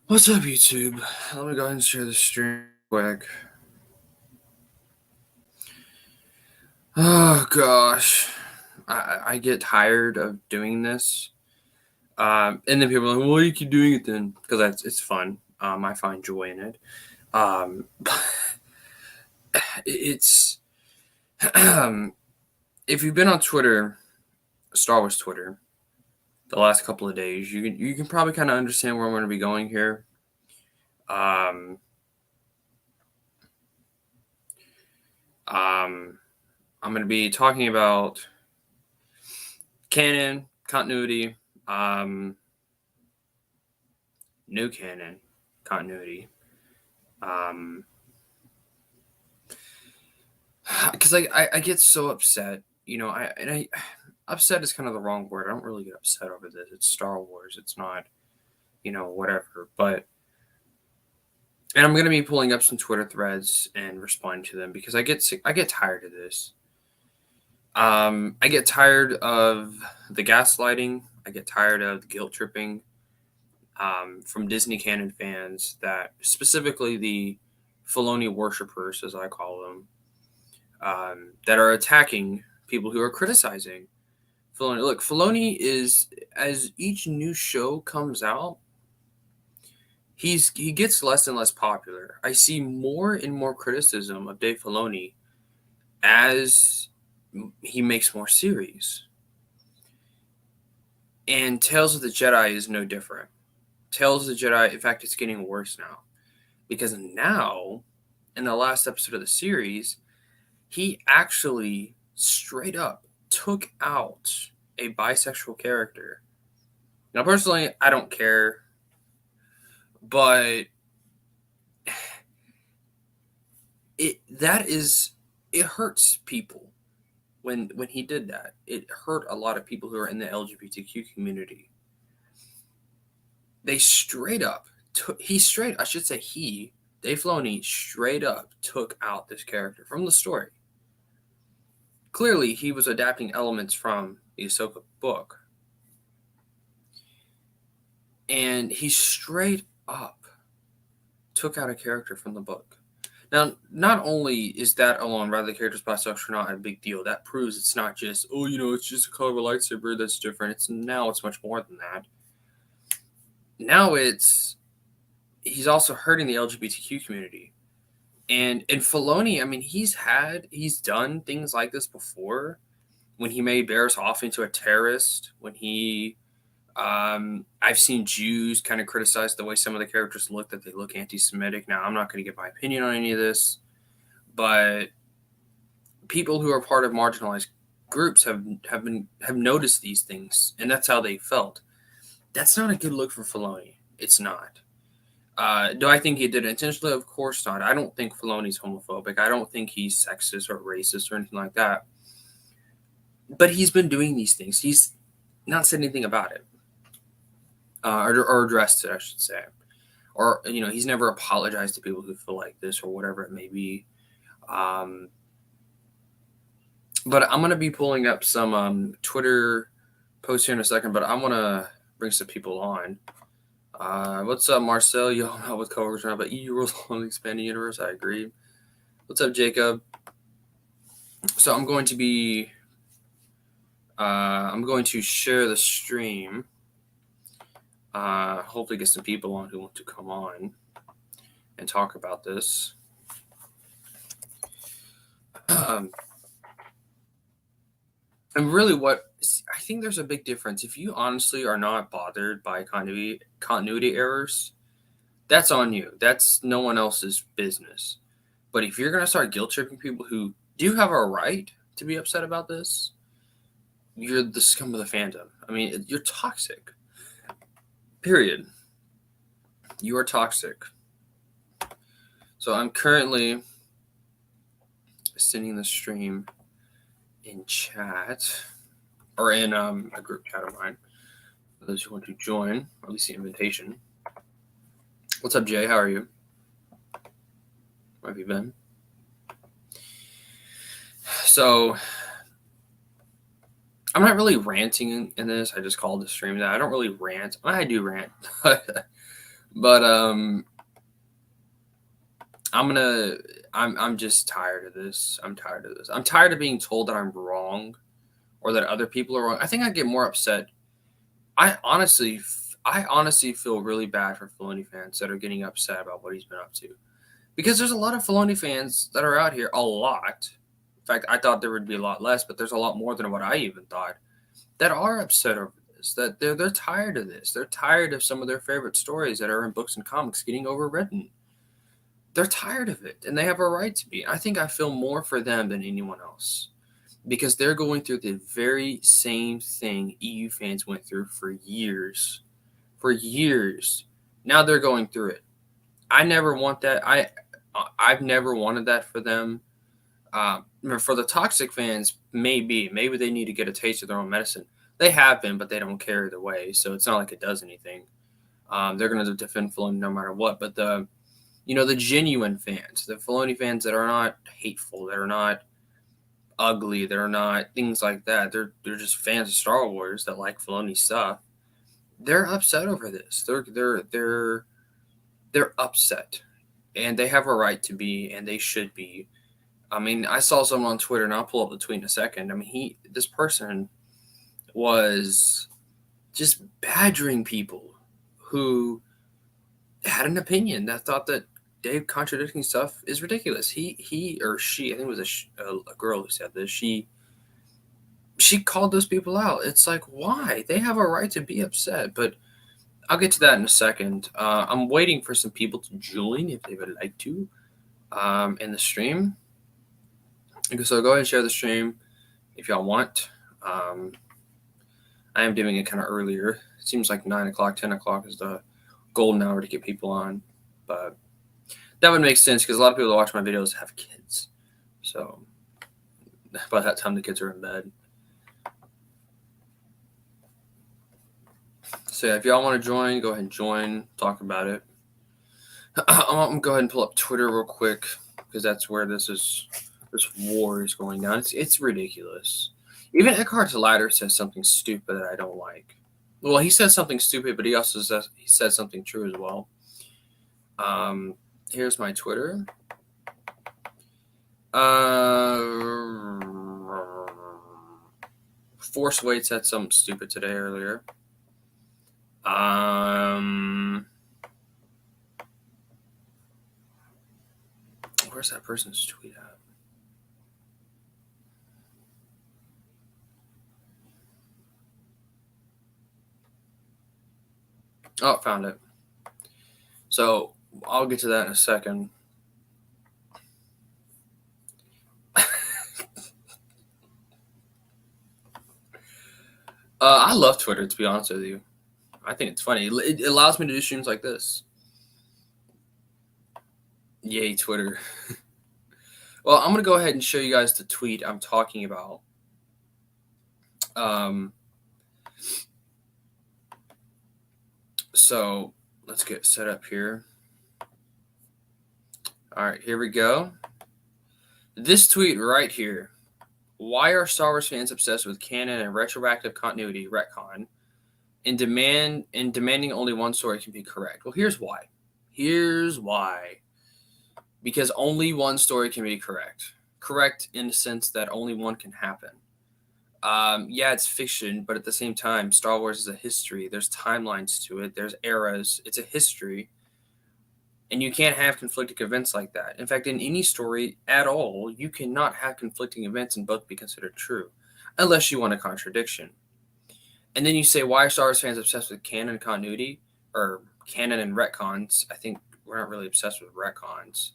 What's up, YouTube? Let me go ahead and share the stream quick. Oh gosh, I get tired of doing this, and then people are like, "Well, you keep doing it then?" Because it's fun. I find joy in it. Um, it's if you've been on Twitter, Star Wars Twitter, the last couple of days, you can probably kind of understand where I'm going to be going here. Um, I'm going to be talking about canon, continuity, new canon, continuity. Because I get so upset, upset is kind of the wrong word. I don't really get upset over this. It's Star Wars. It's not, whatever. And I'm gonna be pulling up some Twitter threads and responding to them because I get tired of this. I get tired of the gaslighting. I get tired of the guilt tripping from Disney canon fans, that specifically the Filoni worshippers, as I call them, that are attacking people who are criticizing Filoni. Look, Filoni is, as each new show comes out, he gets less and less popular. I see more and more criticism of Dave Filoni as he makes more series. And Tales of the Jedi is no different. Tales of the Jedi, in fact, it's getting worse now. Because now, in the last episode of the series, he actually straight up took out a bisexual character. Now, personally, I don't care, but it hurts people when he did that. It hurt a lot of people who are in the LGBTQ community. They straight up Dave Filoni straight up took out this character from the story. Clearly, he was adapting elements from the Ahsoka book. And he straight up took out a character from the book. Now, not only is that alone, whether the character's bisexual or not, a big deal, that proves it's not just, it's just a color of a lightsaber that's different. It's much more than that. Now he's also hurting the LGBTQ community. And Filoni, I mean, he's done things like this before, when he made Barriss Offee into a terrorist, when he I've seen Jews kind of criticize the way some of the characters look, that they look anti-Semitic. Now, I'm not going to give my opinion on any of this, but people who are part of marginalized groups have noticed these things, and that's how they felt. That's not a good look for Filoni. It's not. Do I think he did it intentionally? Of course not. I don't think Filoni's homophobic. I don't think he's sexist or racist or anything like that. But he's been doing these things. He's not said anything about it. Or addressed it, I should say. Or, he's never apologized to people who feel like this or whatever it may be. But I'm going to be pulling up some Twitter posts here in a second, but I want to bring some people on. What's up, Marcel? Y'all know what coworkers are about EU rules on the expanding universe. I agree. What's up, Jacob? So I'm going to be share the stream. Hopefully get some people on who want to come on and talk about this. And really, I think there's a big difference. If you honestly are not bothered by continuity errors, that's on you. That's no one else's business. But if you're going to start guilt tripping people who do have a right to be upset about this, you're the scum of the fandom. I mean, you're toxic. Period. You are toxic. So I'm currently sending the stream in chat, or in a group chat of mine, for those who want to join, or at least the invitation. What's up, Jay? How are you? Where have you been? So I'm not really ranting in this. I just called the stream that. I don't really rant. I do rant. But I'm just tired of this. I'm tired of this. I'm tired of being told that I'm wrong or that other people are wrong. I think I get more upset. I honestly feel really bad for Filoni fans that are getting upset about what he's been up to, because there's a lot of Filoni fans that are out here, a lot. In fact, I thought there would be a lot less, but there's a lot more than what I even thought, that are upset over this. That they're tired of this. They're tired of some of their favorite stories that are in books and comics getting overwritten. They're tired of it, and they have a right to be. I think I feel more for them than anyone else, because they're going through the very same thing EU fans went through for years. For years. Now they're going through it. I never want that. I've never wanted that for them. For the toxic fans, maybe they need to get a taste of their own medicine. They have been, but they don't care either way. So it's not like it does anything. They're going to defend Filoni no matter what. But the genuine fans, the Filoni fans that are not hateful, that are not ugly, that are not things like that. They're just fans of Star Wars that like Filoni stuff. They're upset over this. They're upset, and they have a right to be, and they should be. I mean, I saw someone on Twitter, and I'll pull up the tweet in a second. I mean, this person was just badgering people who had an opinion that thought that Dave contradicting stuff is ridiculous. He or she, I think it was a girl who said this. She called those people out. It's like, why? They have a right to be upset, but I'll get to that in a second. I'm waiting for some people to join if they would like to in the stream. So go ahead and share the stream if y'all want. I am doing it kind of earlier. It seems like 9 o'clock, 10 o'clock is the golden hour to get people on. But that would make sense because a lot of people that watch my videos have kids. So by that time, the kids are in bed. So yeah, if y'all want to join, go ahead and join. Talk about it. I'm going to go ahead and pull up Twitter real quick because that's where this war is going down. It's ridiculous. Even Eckhart Tolle says something stupid that I don't like. Well, he says something stupid, but he also says something true as well. Here's my Twitter. Force Wade said something stupid today earlier. Where's that person's tweet at? Oh, found it. So I'll get to that in a second. I love Twitter, to be honest with you. I think it's funny. It allows me to do streams like this. Yay, Twitter. Well, I'm going to go ahead and show you guys the tweet I'm talking about. So let's get set up here. All right, here we go. This tweet right here. Why are Star Wars fans obsessed with canon and retroactive continuity, retcon, and demanding only one story can be correct? Well, here's why. Because only one story can be correct. Correct in the sense that only one can happen. Yeah, it's fiction, but at the same time, Star Wars is a history. There's timelines to it. There's eras. It's a history. And you can't have conflicting events like that. In fact, in any story at all, you cannot have conflicting events and both be considered true, unless you want a contradiction. And then you say, why are Star Wars fans obsessed with canon and continuity, or canon and retcons? I think we're not really obsessed with retcons.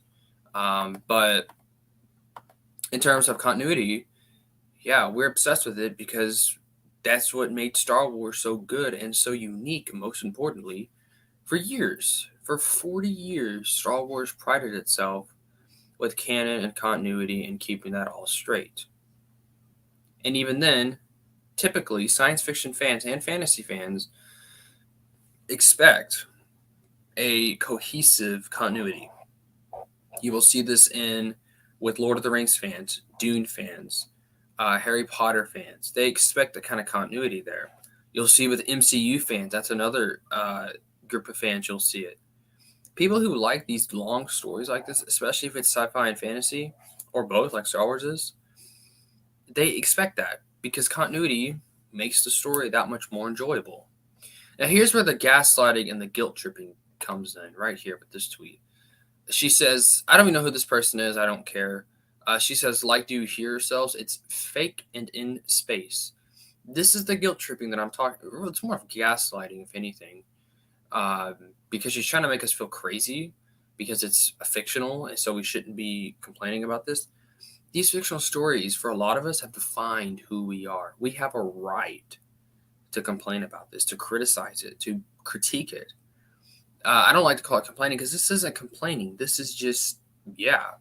But in terms of continuity, yeah, we're obsessed with it because that's what made Star Wars so good and so unique, most importantly, for years. For 40 years, Star Wars prided itself with canon and continuity and keeping that all straight. And even then, typically, science fiction fans and fantasy fans expect a cohesive continuity. You will see this with Lord of the Rings fans, Dune fans, Harry Potter fans. They expect the kind of continuity there. You'll see with MCU fans, that's another group of fans, you'll see it. people who like these long stories like this, especially if it's sci-fi and fantasy, or both, like Star Wars is, they expect that because continuity makes the story that much more enjoyable. Now, here's where the gaslighting and the guilt tripping comes in, right here with this tweet. She says, I don't even know who this person is. I don't care. She says, like, do you hear yourselves? It's fake and in space. This is the guilt tripping that I'm talking. It's more of gaslighting, if anything, because she's trying to make us feel crazy because it's fictional, and so we shouldn't be complaining about this. These fictional stories, for a lot of us, have defined who we are. We have a right to complain about this, to criticize it, to critique it. I don't like to call it complaining because this isn't complaining. This is just, yeah.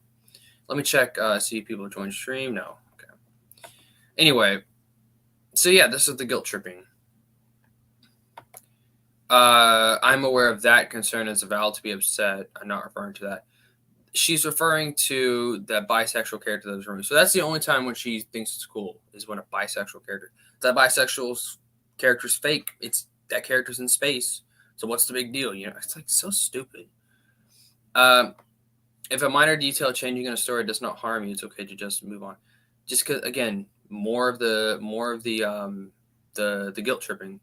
Let me check, see if people join stream. No. Okay. Anyway, so yeah, this is the guilt tripping. I'm aware of that concern as valid to be upset. I'm not referring to that. She's referring to that bisexual character that was removed. So that's the only time when she thinks it's cool is when a bisexual character. That bisexual character's fake. It's that character's in space. So what's the big deal? You know, it's like so stupid. If a minor detail changing in a story does not harm you, it's okay to just move on. Just because, again, more of the guilt tripping,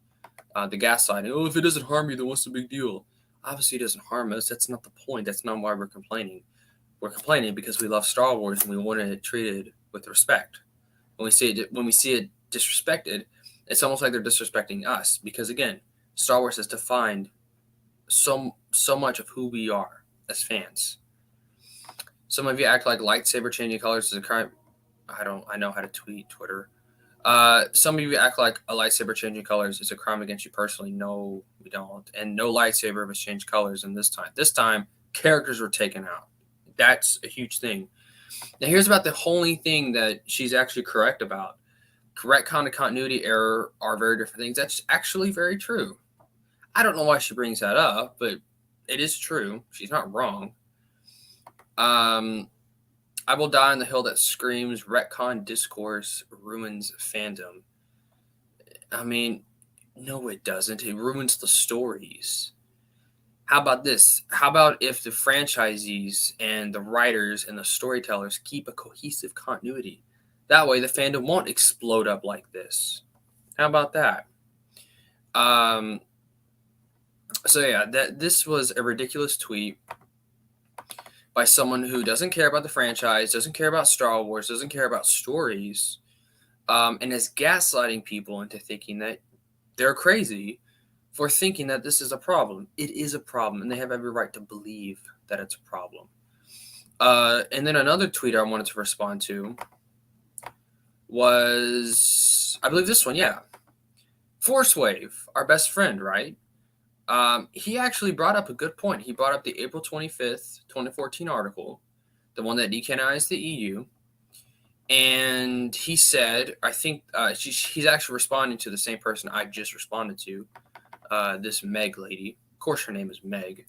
the gaslighting. Oh, if it doesn't harm you, then what's the big deal? Obviously, it doesn't harm us. That's not the point. That's not why we're complaining. We're complaining because we love Star Wars and we want it treated with respect. When we see it disrespected, it's almost like they're disrespecting us because, again, Star Wars has defined so much of who we are as fans. Some of you act like lightsaber changing colors is a crime. I know how to tweet Twitter. Some of you act like a lightsaber changing colors is a crime against you personally. No, we don't. And no lightsaber has changed colors in this time. This time, characters were taken out. That's a huge thing. Now, here's about the only thing that she's actually correct about. Correct continuity error are very different things. That's actually very true. I don't know why she brings that up, but it is true. She's not wrong. I will die on the hill that screams retcon discourse ruins fandom. I mean, no, it doesn't. It ruins the stories. How about this? How about if the franchisees and the writers and the storytellers keep a cohesive continuity? That way the fandom won't explode up like this. How about that? So yeah, this was a ridiculous tweet by someone who doesn't care about the franchise, doesn't care about Star Wars, doesn't care about stories, and is gaslighting people into thinking that they're crazy for thinking that this is a problem. It is a problem, and they have every right to believe that it's a problem. And then another tweet I wanted to respond to was, I believe this one, yeah. Force Wave, our best friend, right? He actually brought up a good point. He brought up the April 25th, 2014 article, the one that decanonized the EU. And he said, I think he's actually responding to the same person I just responded to, this Meg lady. Of course, her name is Meg.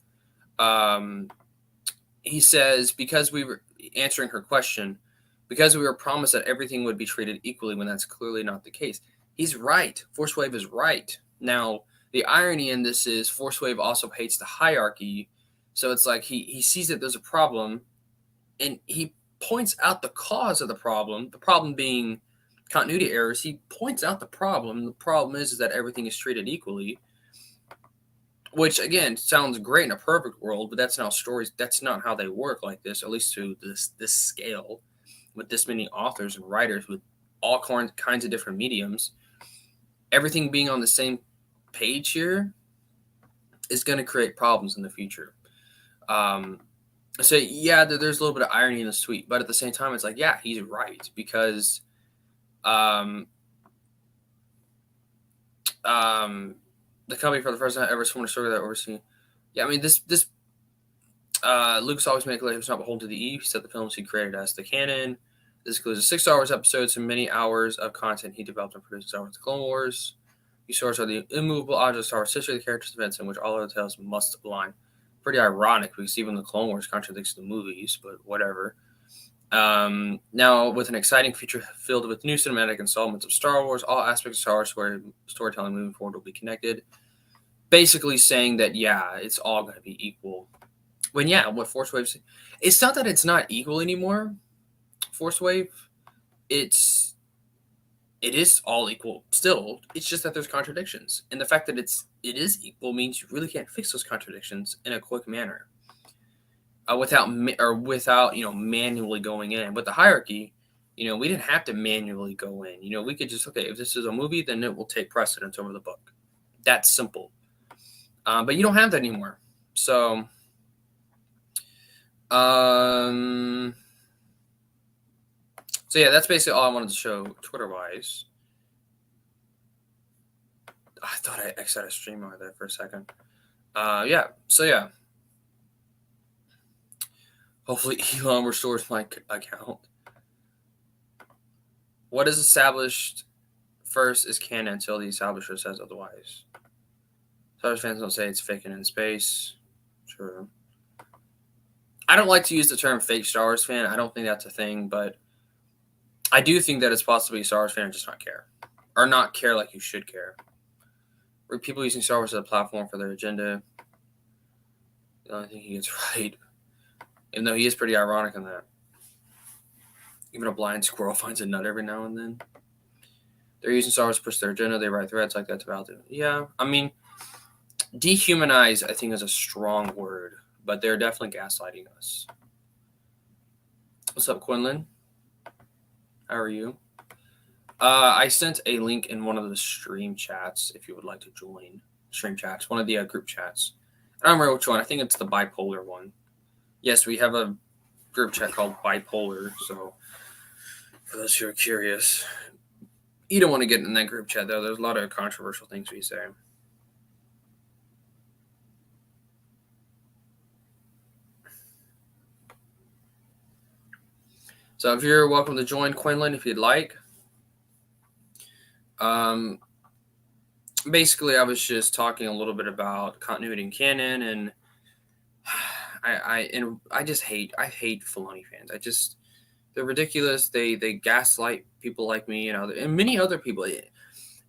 He says, because we were answering her question, because we were promised that everything would be treated equally when that's clearly not the case. He's right. Force Wave is right. Now, the irony in this is Force Wave also hates the hierarchy. So it's like he sees that there's a problem, and he points out the cause of the problem being continuity errors. He points out the problem. The problem is that everything is treated equally, which, again, sounds great in a perfect world, but that's not how they work like this, at least to this scale, with this many authors and writers with all kinds of different mediums. Everything being on the same page here is going to create problems in the future. So yeah, there's a little bit of irony in this tweet, but at the same time, it's like, yeah, he's right, because the company for the first time ever formed a story that overseen. Yeah, I mean, this Lucas always made it clear he was not beholden to the EU. He said the films he created as the canon. This includes 6 Star Wars episodes and many hours of content he developed and produced Star Wars: The Clone Wars. These stories are the immovable objects of Star Wars history, the characters' events in which all other tales must align. Pretty ironic, because even the Clone Wars contradicts the movies, but whatever. Now, with an exciting future filled with new cinematic installments of Star Wars, all aspects of Star Wars storytelling moving forward will be connected. Basically saying that, yeah, it's all going to be equal. when yeah, what Force Waves, it's not that it's not equal anymore. Force Wave, it's it is all equal still. It's just that there's contradictions, and the fact that it is equal means you really can't fix those contradictions in a quick manner, without manually going in. But the hierarchy, we didn't have to manually go in. We could just, okay, if this is a movie, then it will take precedence over the book. That's simple. But you don't have that anymore. So, so yeah, that's basically all I wanted to show Twitter wise. I thought I exited a stream out there for a second. Yeah. So yeah. Hopefully Elon restores my account. What is established first is canon until the establisher says otherwise. Star Wars fans don't say it's fake and in space. True. I don't like to use the term fake Star Wars fan. I don't think that's a thing, but I do think that it's possible to be a Star Wars fan and just not care. Or not care like you should care. Or people using Star Wars as a platform for their agenda. The only thing he gets right. Even though he is pretty ironic in that. Even a blind squirrel finds a nut every now and then. They're using Star Wars to push their agenda. They write threads like that to validate. Yeah, I mean, dehumanize, I think, is a strong word, but they're definitely gaslighting us. What's up, Quinlan? How are you? I sent a link in one of the stream chats if you would like to join. Stream chats, one of the group chats. I don't remember which one. I think it's the bipolar one. Yes, we have a group chat called Bipolar, so for those who are curious, you don't want to get in that group chat, though. There's a lot of controversial things we say. So if you're welcome to join, Quinlan, if you'd like. Basically, I was just talking a little bit about continuity and canon, and I hate Filoni fans. They're ridiculous. They gaslight people like me and many other people.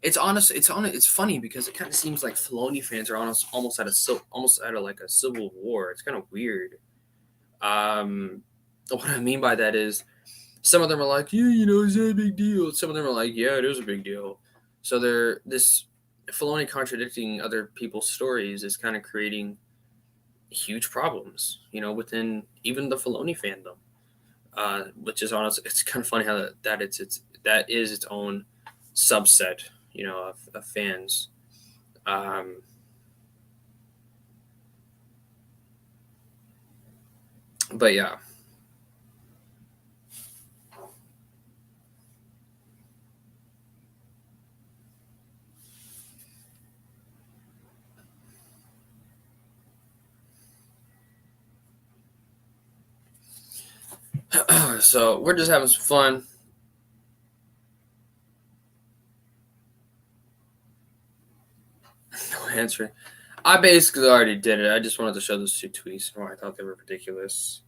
It's funny because it kind of seems like Filoni fans are almost at like a civil war. It's kind of weird. What I mean by that is some of them are like, yeah, it's not a big deal. Some of them are like, yeah, it is a big deal. So this Filoni contradicting other people's stories is kind of creating huge problems, within even the Filoni fandom. Which is honest. It's kind of funny how that is its own subset, of fans. But yeah. So we're just having some fun. No answering. I basically already did it. I just wanted to show those two tweets and why I thought they were ridiculous.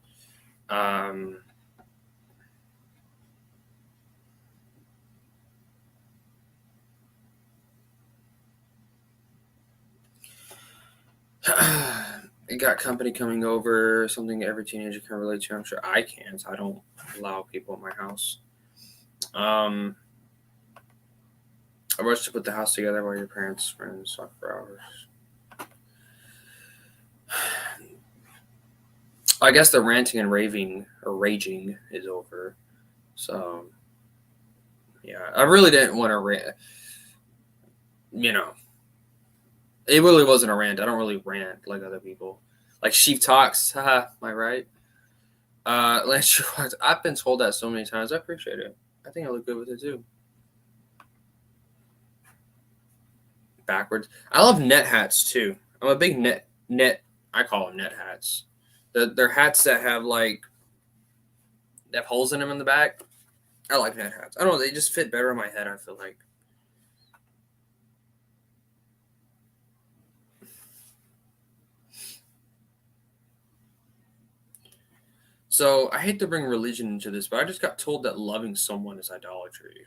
It got company coming over, something every teenager can relate to. I'm sure I can't. I don't allow people at my house. I rushed to put the house together while your parents' friends talk for hours. I guess the ranting and raving or raging is over. So, yeah, I really didn't want to rant. It really wasn't a rant. I don't really rant like other people. Like Sheep Talks, haha, am I right? Lance Schwartz, I've been told that so many times. I appreciate it. I think I look good with it too. Backwards. I love net hats too. I'm a big net. I call them net hats. They're hats that have holes in them in the back. I like net hats. I don't know. They just fit better on my head. I feel like. So I hate to bring religion into this, but I just got told that loving someone is idolatry.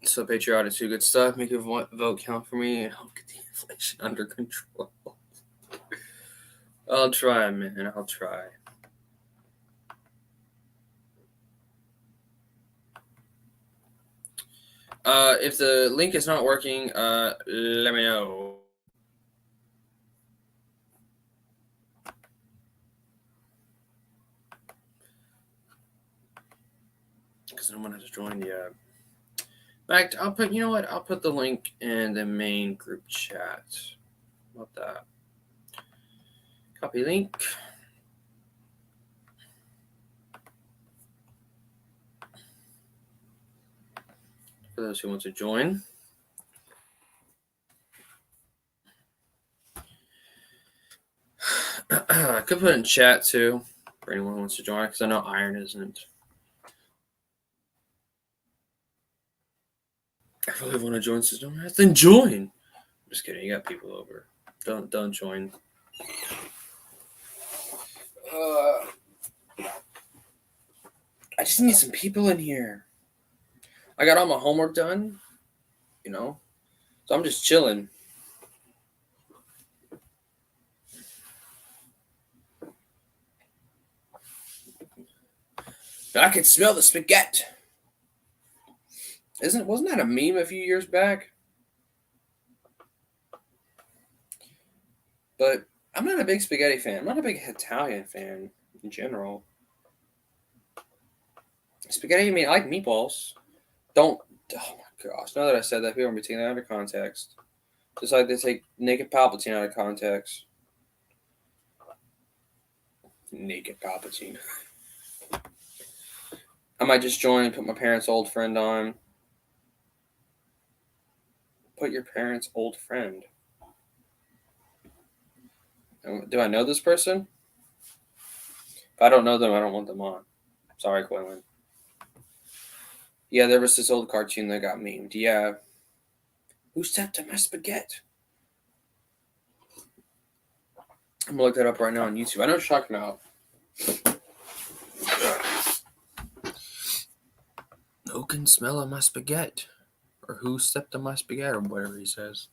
So patriotic too, good stuff. Make your vote count for me and help get the inflation under control. I'll try, man. I'll try. If the link is not working, let me know. Because no one has joined yet. In fact, I'll put, you know what? I'll put the link in the main group chat. How about that? Copy link. For those who want to join. I could put it in chat too for anyone who wants to join, because I know Iron isn't. If you want to join system, then join. Just kidding. You got people over. Don't join. I just need some people in here. I got all my homework done, so I'm just chilling. I can smell the spaghetti. Wasn't that a meme a few years back? But I'm not a big spaghetti fan. I'm not a big Italian fan in general. Spaghetti, I mean, I like meatballs. Oh my gosh. Now that I said that, people are going to be taking that out of context. Just like they take Naked Palpatine out of context. Naked Palpatine. I might just join and put my parents' old friend on. Put your parents' old friend. Do I know this person? If I don't know them, I don't want them on. Sorry, Quillen. Yeah, there was this old cartoon that got memed. Yeah. Who stepped on my spaghetti? I'm gonna look that up right now on YouTube. I know what you're talking about. Who can smell on my spaghetti? Or who stepped on my spaghetti, or whatever he says.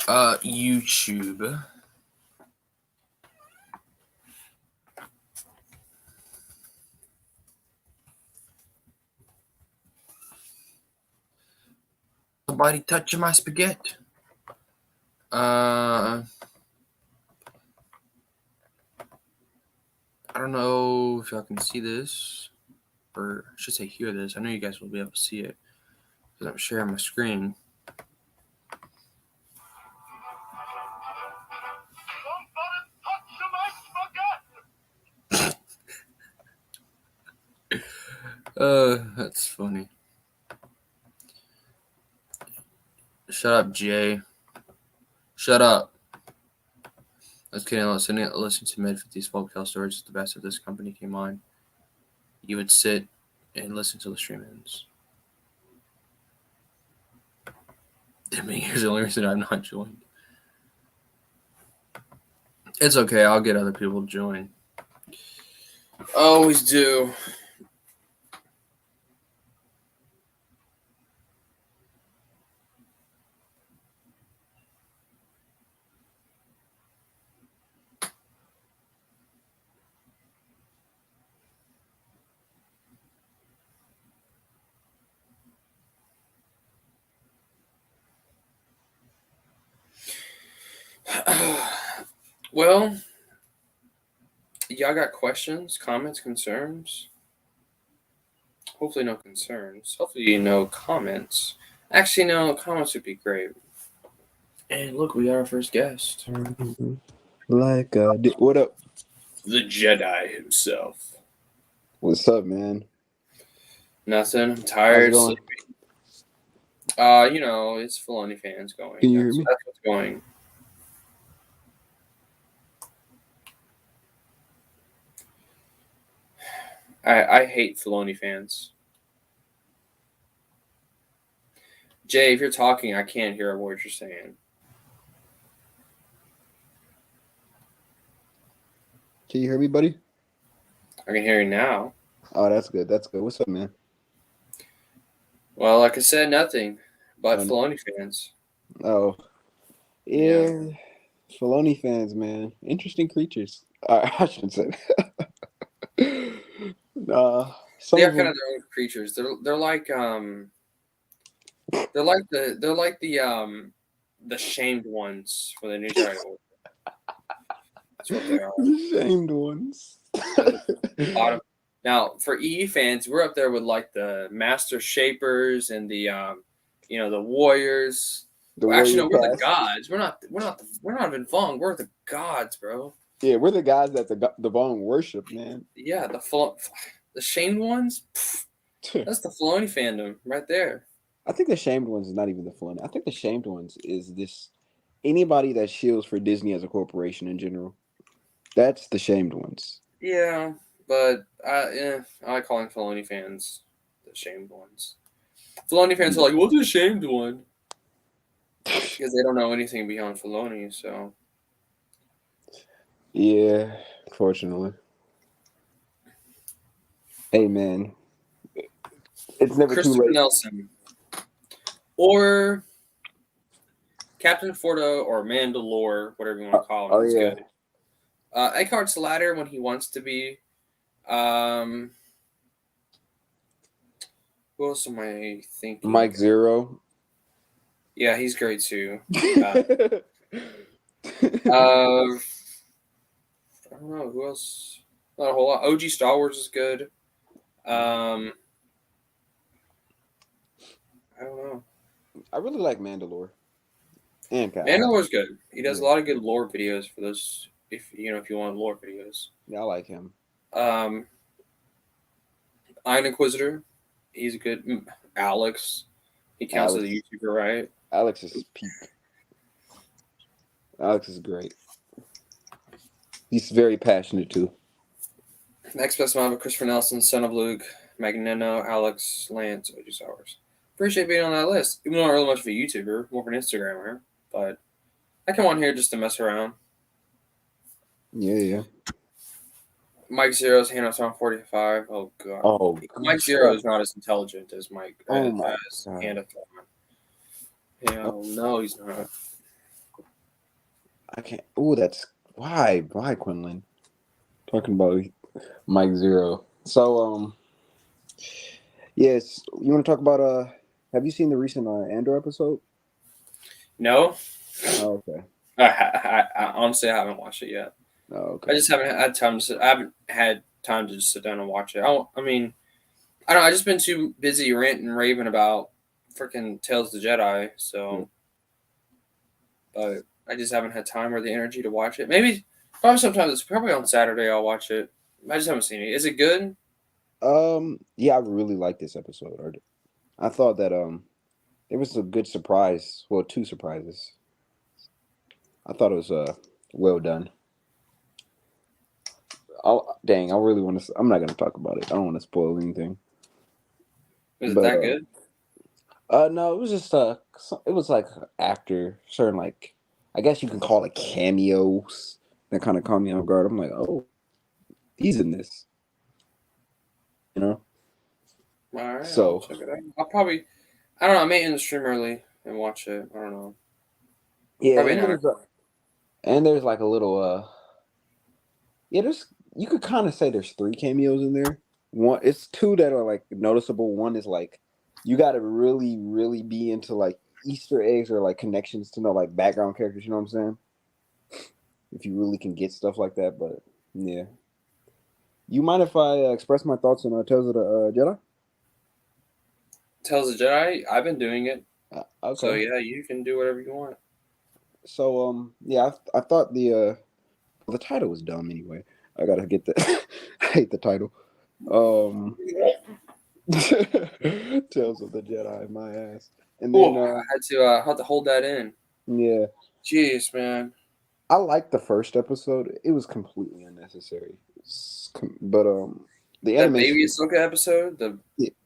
YouTube. Somebody touching my spaghetti. I don't know if y'all can see this, or I should say hear this. I know you guys will be able to see it because I'm sharing my screen. That's funny. Shut up, Jay. Shut up. Let's kidding. Listen to mid-50s folk tell stories. The best of this company came on. You would sit and listen to the stream ends. I mean, here's the only reason I'm not joined. It's okay. I'll get other people to join. Always do. Well, y'all got questions, comments, concerns? Hopefully no concerns. Hopefully no comments. Actually, no, comments would be great. And look, we got our first guest. What up? The Jedi himself. What's up, man? Nothing. I'm tired. How's it Sleepy. It's Filoni fans going. Can you hear me? That's what's going. I hate Filoni fans. Jay, if you're talking, I can't hear a word you're saying. Can you hear me, buddy? I can hear you now. Oh, that's good. That's good. What's up, man? Well, like I said, nothing but Oh, Filoni fans. oh, Yeah, yeah. Filoni fans, man. Interesting creatures. I shouldn't say that. Some they are of kind them. of their own creatures. They're like the shamed ones for the New Jedi Order. That's what they are. The shamed ones. They're the bottom. Now, for EE fans, we're up there with like the Master Shapers and the Warriors. The Well, actually, warrior no, we're the cast. gods. We're not even Vong. We're the gods, bro. Yeah, we're the guys that the Vaughn worship, man. Yeah, the shamed ones. That's the Filoni fandom right there. I think the shamed ones is not even the fun. I think the shamed ones is this anybody that shills for Disney as a corporation in general. That's the shamed ones. Yeah, but I like calling Filoni fans the shamed ones. Filoni fans are like, "What's a shamed one?" Because they don't know anything beyond Filoni. So Yeah, fortunately. Hey, man, it's never too Christopher late. Nelson or Captain Fordo or Mandalore, whatever you want to call him, Oh he's yeah, good. Eckhart's Ladder when he wants to be. Um, who else am I thinking? Mike Zero. Yeah, he's great too. Uh, I I don't know who else. Not a whole lot. OG Star Wars is good. I don't know. really like Mandalore and Cal. Mandalore's good. He does a Yeah, lot of good lore videos for those. If you want lore videos. yeah, I like him. Um, Iron Inquisitor, he's good. Alex, he counts as a Alex. YouTuber, right? Alex is peak. Alex is great. He's very passionate too. Next best man of Christopher Nelson, Son of Luke, Magneto, Alex, Lance, OG Sowers. Appreciate being on that list. Even though I'm not really much of a YouTuber, more of an Instagrammer, but I come on here just to mess around. Yeah, yeah. Mike Zero's hand on 45. Oh god. Oh, Mike Zero shut. is not as intelligent as Mike Oh as, my as god. Hand of Hell no, he's not. I can't. Oh, that's why Quinlan talking about Mike Zero. So yes, you want to talk about have you seen the recent Andor episode? No, Oh, okay. I honestly I haven't watched it yet. Oh, I okay. just haven't had time to. I haven't had time to just sit down and watch it. I mean, I don't know. I just been too busy ranting and raving about freaking Tales of the Jedi. Yeah. So, but I just haven't had time or the energy to watch it. Maybe probably sometime. It's probably on Saturday. I'll watch it. I just haven't seen it. Is it good? Yeah, I really liked this episode. I thought that it was a good surprise. Well, two surprises. I thought it was well done. Dang, I really want to. I'm not gonna talk about it. I don't want to spoil anything. Is it But that good? no, it was just it was like after certain like, I guess you can call it cameos that kind of caught me off guard. I'm like, oh, he's in this, you know. All right, I'll So check it out. I'll probably. I don't know. I may end the stream early and watch it. I don't know. yeah, Probably an hour. and there's like a little yeah, there's you could kind of say there's three cameos in there. One, it's two that are like noticeable. One is like you got to really, really be into like Easter eggs or like connections to know like background characters. You know what I'm saying? If you really can get stuff like that, but yeah. You mind if I express my thoughts on Tales of the Jedi? Tales of the Jedi. I've been doing it. So Okay. yeah, you can do whatever you want. So yeah, I thought the title was dumb anyway. I gotta get the I hate the title. Um, Tales of the Jedi, my ass. And then Oh, I had to hold that in. yeah, Jeez, man. I liked the first episode. It was completely unnecessary. But the That animation baby was Ahsoka episode,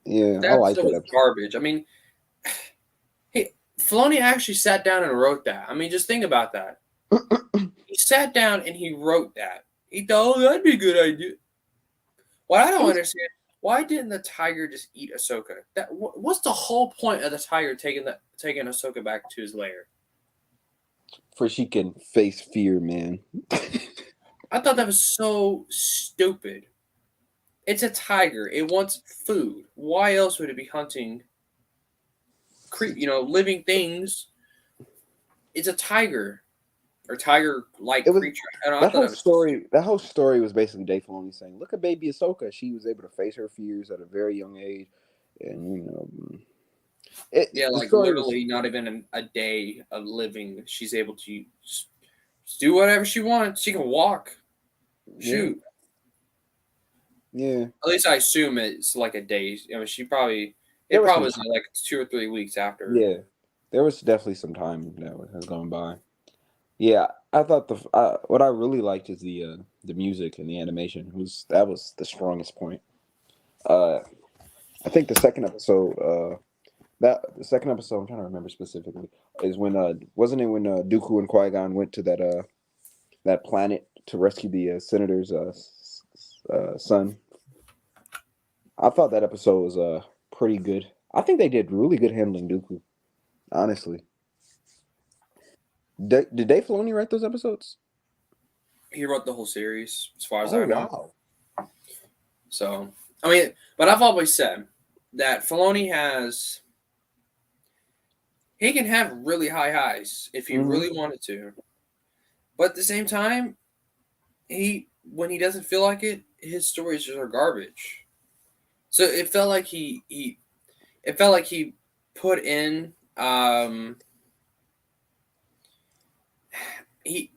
yeah, I that liked episode that was episode. garbage. I mean, hey, Filoni actually sat down and wrote that. I mean, just think about that. He sat down and he wrote that. He thought, oh, that'd be a good idea. What I don't understand. why didn't the tiger just eat Ahsoka? What's the whole point of the tiger taking Ahsoka back to his lair? For she can face fear, man. I thought that was so stupid. It's a tiger. It wants food. Why else would it be hunting living things? It's a tiger or tiger-like It was creature. I thought that was that whole story was basically Dave Filoni saying, "Look at baby Ahsoka. She was able to face her fears at a very young age, and yeah, the like story was literally not even a day of living. She's able to just do whatever she wants. She can walk, yeah, shoot. yeah. At least I assume it's like a day. She probably There it was probably some was time. like 2 or 3 weeks after. Yeah, there was definitely some time that has gone by. Yeah, I thought what I really liked is the music and the animation. That was the strongest point. Uh, I think the second episode, the second episode, I'm trying to remember specifically, is when wasn't it when Dooku and Qui Gon went to that planet to rescue the senator's son. I thought that episode was pretty good. I think they did really good handling Dooku. Honestly, did Dave Filoni write those episodes? He wrote the whole series, as far as Oh I know. wow! So but I've always said that he can have really high highs if he Hmm. really wanted to, but at the same time, when he doesn't feel like it, his stories just are garbage. So it felt like he put in he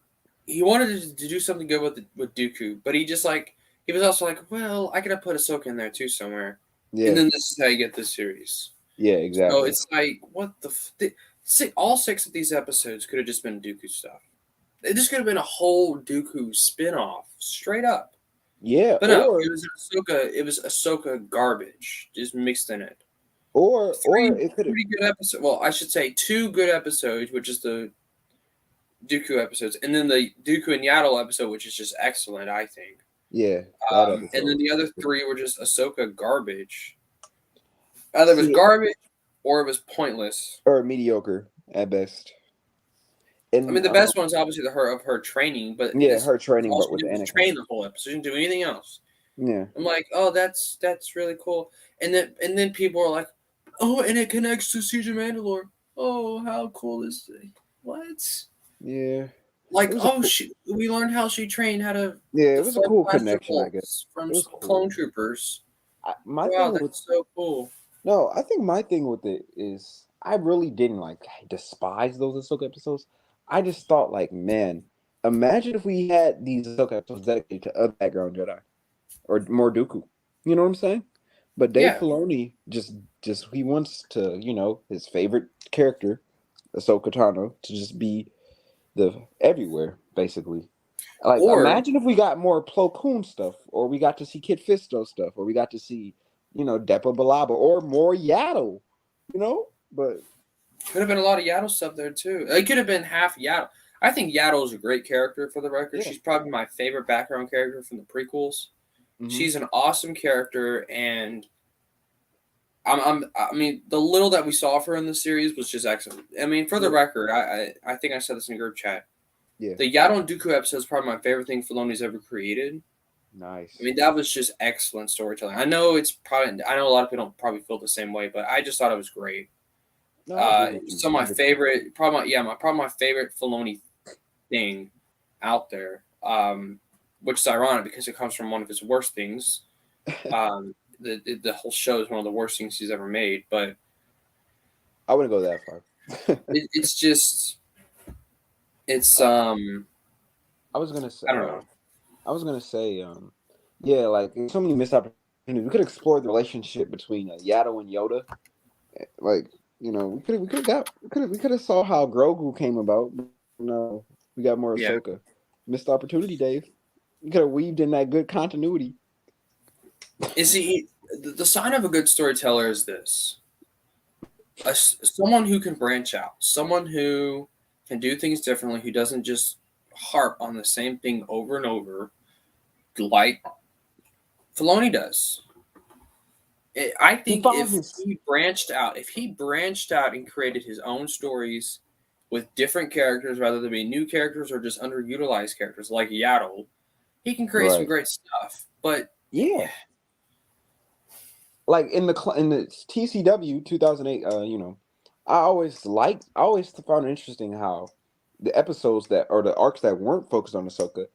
he wanted to do something good with Dooku, but he was also like, well, I gotta put Ahsoka in there too somewhere, and Yeah, then this is how you get this series. yeah, So exactly. it's like, what all 6 of these episodes could have just been Dooku stuff. It just could have been a whole Dooku spin-off, straight up. Yeah, But no, it was Ahsoka garbage just mixed in it. or Three it could have. pretty good episodes. Well, I should say 2 good episodes, which is the Dooku episodes, and then the Dooku and Yaddle episode, which is just excellent, I think. Yeah, that And then episode. the other 3 were just Ahsoka garbage. Either it was See, garbage or it was pointless. or mediocre at best. I And mean, the best one's obviously her training, but yeah, her training, all but she with did was Anakin. train the whole episode. She didn't do anything else. Yeah, I'm like, oh, that's really cool. And then people are like, oh, and it connects to Siege of Mandalore. Oh, how cool is it? What? yeah. It Like, was a oh, cool. we learned how she trained how to Yeah, it was a deflect cool blaster connection. I guess bolts from it was clone cool. troopers. My Wow, thing with that's so cool. no, I think my thing with it is I really didn't like despise those Ahsoka episodes. I just thought like, man, imagine if we had these Ahsoka episodes dedicated to other background Jedi or more Dooku. You know what I'm saying? But Dave Yeah. Filoni just he wants to, his favorite character, Ahsoka Tano, to just be the everywhere, basically. Like Or imagine if we got more Plo Koon stuff, or we got to see Kit Fisto stuff, or we got to see, Depa Balaba, or more Yaddle, But could have been a lot of Yaddle stuff there too. It could have been half Yaddle. I think Yaddle is a great character for the record. yeah. She's probably my favorite background character from the prequels. Hmm. She's an awesome character, and I mean, the little that we saw of her in the series was just excellent. I mean, for the Yeah. record, I think I said this in group chat. Yeah. The Yaddle and Dooku episode is probably my favorite thing Filoni's ever created. I Nice. mean, that was just excellent storytelling. I know a lot of people don't probably feel the same way, but I just thought it was great. No, I agree with you. So my 100%. favorite, probably my favorite Filoni thing out there, which is ironic because it comes from one of his worst things. The whole show is one of the worst things he's ever made, but I wouldn't go that far. it's just it's uh, I was gonna say. I don't know. I was gonna say. Yeah, like there's so many missed opportunities. We could explore the relationship between Yaddle and Yoda. Like, we could have saw how Grogu came about. No, we got more Yeah, Ahsoka. Missed opportunity, Dave. You could have weaved in that good continuity. is he the sign of a good storyteller is this: someone who can branch out, someone who can do things differently, who doesn't just harp on the same thing over and over, like Filoni does. I He think found his if he branched out and created his own stories with different characters rather than being new characters or just underutilized characters like Yaddle, he can create some right. great stuff. But Yeah, like in the TCW 2008. I always found it interesting how the episodes that or the arcs that weren't focused on Ahsoka,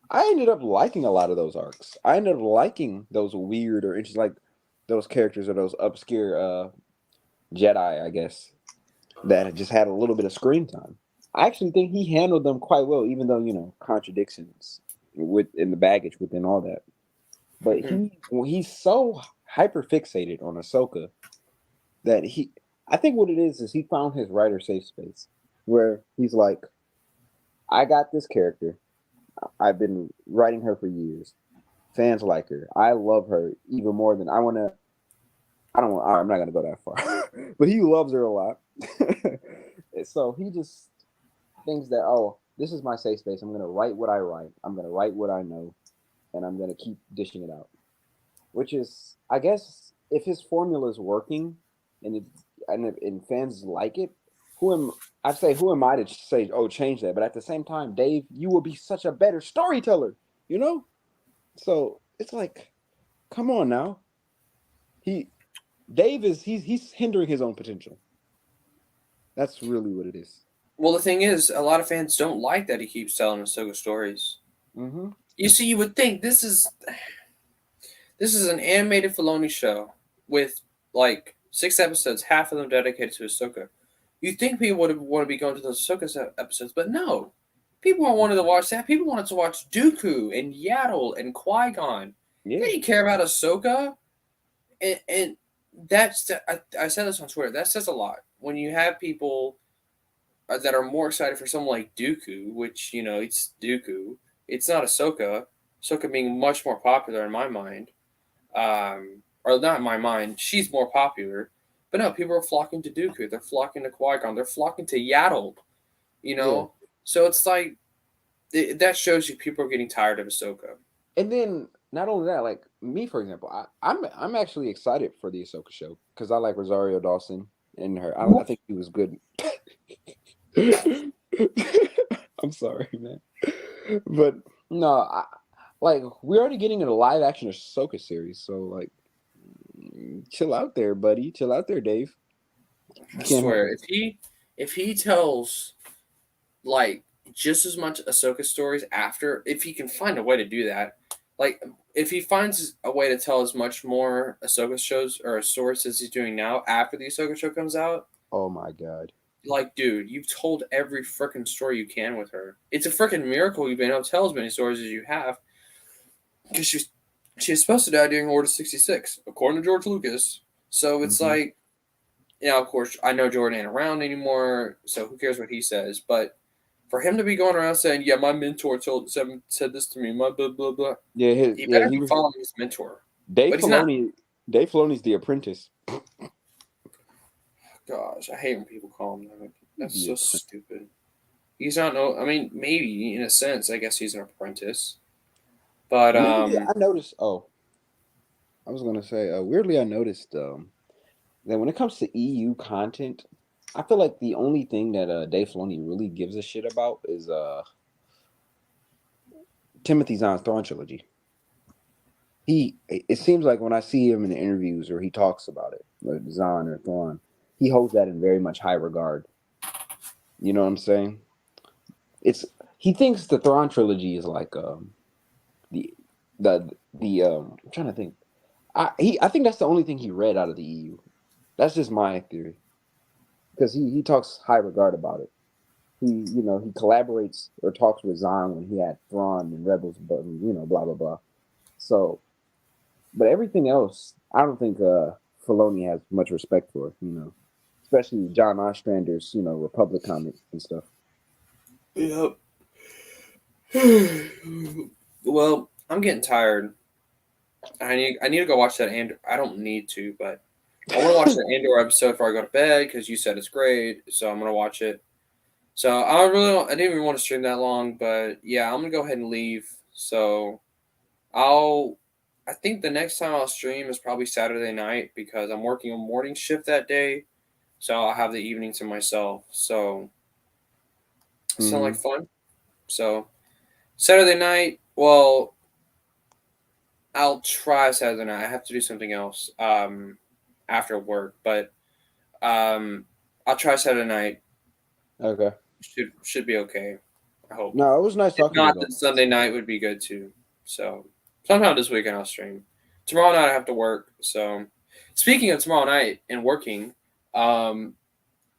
I ended up liking a lot of those arcs. I ended up liking those weird or interesting, like those characters or those obscure Jedi, I guess, that just had a little bit of screen time. I actually think he handled them quite well, even though contradictions with in the baggage within all that. But mhm. he's so hyper fixated on Ahsoka that I think what it is he found his writer safe space where he's like, I got this character. I've been writing her for years. Fans like her. I love her even more than I want to. I don't. I'm not gonna go that far, but he loves her a lot. So he just thinks that, oh, this is my safe space. I'm gonna write what I write. I'm gonna write what I know, and I'm gonna keep dishing it out. Which is, I guess, if his formula is working, and and fans like it, who am I to say, oh, change that? But at the same time, Dave, you will be such a better storyteller, you know. So it's like, come on now, he Dave is he's hindering his own potential. That's really what it is. Well, the thing is, a lot of fans don't like that he keeps telling Ahsoka stories. Mm-hmm. You see, you would think this is an animated Filoni show with like 6 episodes, half of them dedicated to Ahsoka. You'd think people would want to be going to those Ahsoka episodes, but no. People wanted to watch that. People wanted to watch Dooku and Yaddle and Qui Gon. Yeah, They didn't care about Ahsoka, and that's I said this on Twitter. That says a lot when you have people that are more excited for someone like Dooku, which it's Dooku. It's not Ahsoka. Ahsoka being much more popular in my mind, or not in my mind. She's more popular, but no, people are flocking to Dooku. They're flocking to Qui Gon. They're flocking to Yaddle. You yeah. know, so it's like that shows you people are getting tired of Ahsoka. And then not only that, like me, for example, I'm actually excited for the Ahsoka show because I like Rosario Dawson and her. I think he was good. I'm sorry, man, but no, like we're already getting in a live action Ahsoka series, so like, chill out there, buddy. Chill out there, Dave. You I can't have swear, it. if he tells like just as much Ahsoka stories after, if he can find a way to do that, like if he finds a way to tell as much more Ahsoka shows or stories as he's doing now after the Ahsoka show comes out, Oh my god. like dude, you've told every freaking story you can with her. It's a freaking miracle you've been able to tell as many stories as you have because she's supposed to die during Order 66, according to George Lucas. So it's Hmm. like, of course, I know Jordan ain't around anymore, so who cares what he says? But for him to be going around saying, "Yeah, my mentor said this to me," my blah blah blah, Yeah, he better he be was following his mentor. Dave But he's not. Filoni. Dave Filoni's The Apprentice. Gosh, I hate when people call him that. That's The so Apprentice. stupid. He's not. No, I mean, maybe in a sense, I guess he's an apprentice. But Weirdly, I noticed. Oh, I was gonna say. Weirdly, I noticed that when it comes to EU content, I feel like the only thing that Dave Filoni really gives a shit about is Timothy Zahn's Thrawn trilogy. It seems like when I see him in the interviews or he talks about it, like Zahn or Thrawn, he holds that in very much high regard. You know what I'm saying? It's he thinks the Thrawn trilogy is like the I'm trying to think. I think that's the only thing he read out of the EU. That's just my theory because he talks high regard about it. He collaborates or talks with Zahn when he had Thrawn and Rebels, but blah blah blah. So, but everything else, I don't think Filoni has much respect for. Especially John Ostrander's Republic comics and stuff. yep. Well, I'm getting tired. I need to go watch that Andor. I don't need to, but I want to watch that Andor episode before I go to bed because you said it's great. So I'm gonna watch it. So I didn't even want to stream that long, but yeah, I'm gonna go ahead and leave. So I'll I think the next time I'll stream is probably Saturday night because I'm working a morning shift that day, so I'll have the evening to myself. So sound like Mm-hmm. fun. So Saturday night, well, I'll try Saturday night. I have to do something else after work, but I'll try Saturday night. Okay. Should be okay. I hope. No, it was nice If talking to you not, though. then Sunday night would be good too. So sometime this weekend I'll stream. Tomorrow night I have to work. So speaking of tomorrow night and working, um,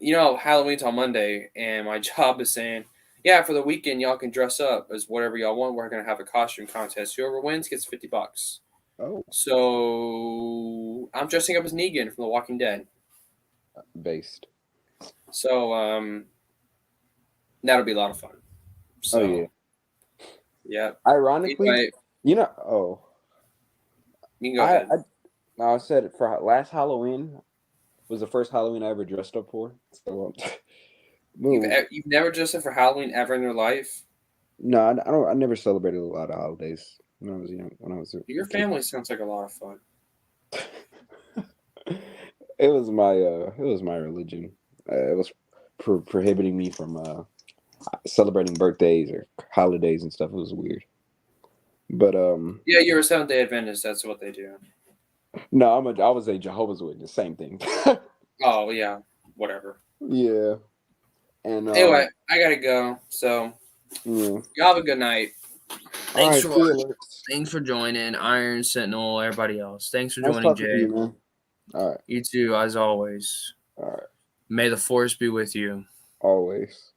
Halloween's on Monday, and my job is saying, yeah, for the weekend y'all can dress up as whatever y'all want. We're gonna have a costume contest. Whoever wins gets $50. Oh, So I'm dressing up as Negan from The Walking Dead. based. So that'll be a lot of fun. Oh yeah. So yeah. Ironically, Anyway, you know. Oh, you can go I ahead. I, no, I said it for last Halloween was the first Halloween I ever dressed up for. So, well, You've never dressed up for Halloween ever in your life? no, I don't. I never celebrated a lot of holidays when I was young. When I was Your a kid. family sounds like a lot of fun. It was my religion. It was prohibiting me from celebrating birthdays or holidays and stuff. It was weird. But Yeah, you're a Seventh Day Adventist. That's what they do. no, I was a Jehovah's Witness. Same thing. Oh yeah, whatever. Yeah, and Anyway, I gotta go. So yeah. y'all have a good night. All Thanks right, for see you, watching. Lex. Thanks for joining, Iron Sentinel, everybody else. Thanks for Nice joining, talking to Jay. you, man. All right, You too, as always. all right, May the force be with you. always.